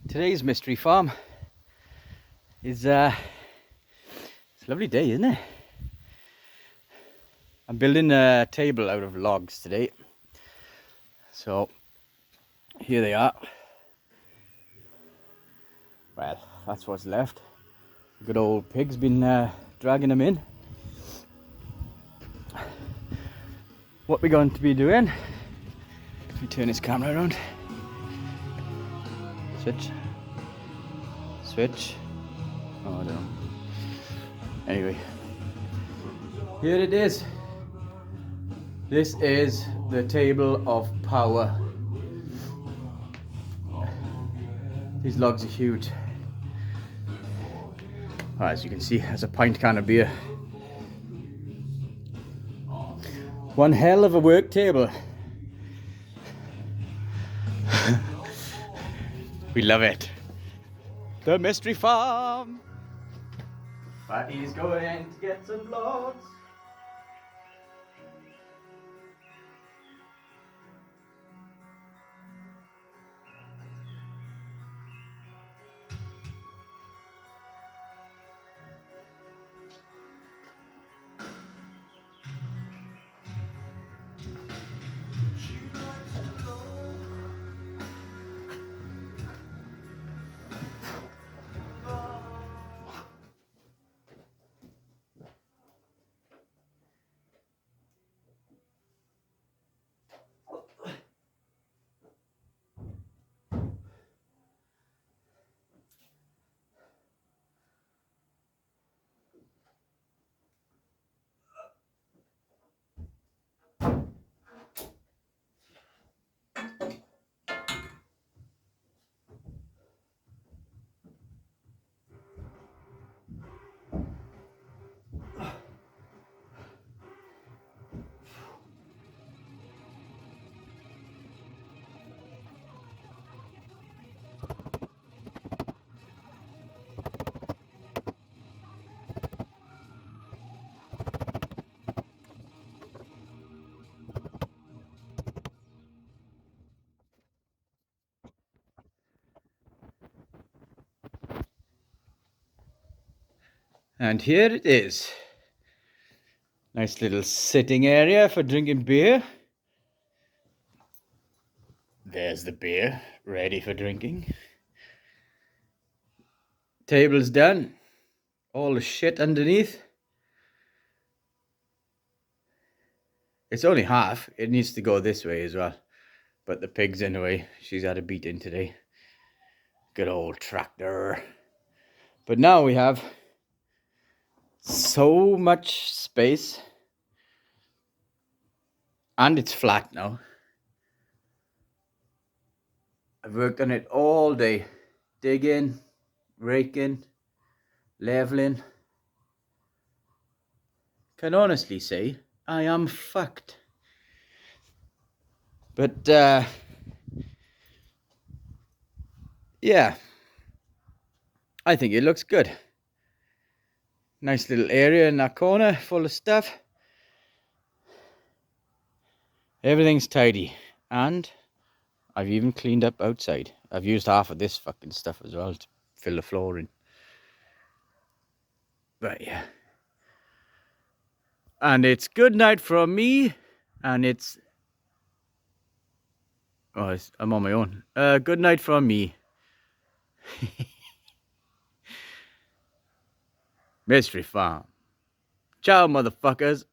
Today's mystery farm is it's a lovely day, isn't it? I'm building a table out of logs today, so here they are. Well, that's what's left. Good old pig's been dragging them in. What we're going to be doing, let me turn this camera around. Switch. Oh, I don't know. Anyway, here it is. This is the table of power. These logs are huge. As you can see, there's a pint can of beer. One hell of a work table. We love it. The mystery farm. Fatty's going to get some logs. And here it is. Nice little sitting area for drinking beer. There's the beer, ready for drinking. Table's done. All the shit underneath. It's only half. It needs to go this way as well. But the pig's in the way. She's had a beating today. Good old tractor. But now we have so much space. And it's flat now. I've worked on it all day. Digging, raking, leveling. Can honestly say I am fucked. But yeah, I think it looks good. Nice little area in that corner full of stuff. Everything's tidy. And I've even cleaned up outside. I've used half of this fucking stuff as well to fill the floor in. But yeah. And it's good night from me. And it's... Oh, I'm on my own. Good night from me. Mystery Farm. Ciao, motherfuckers.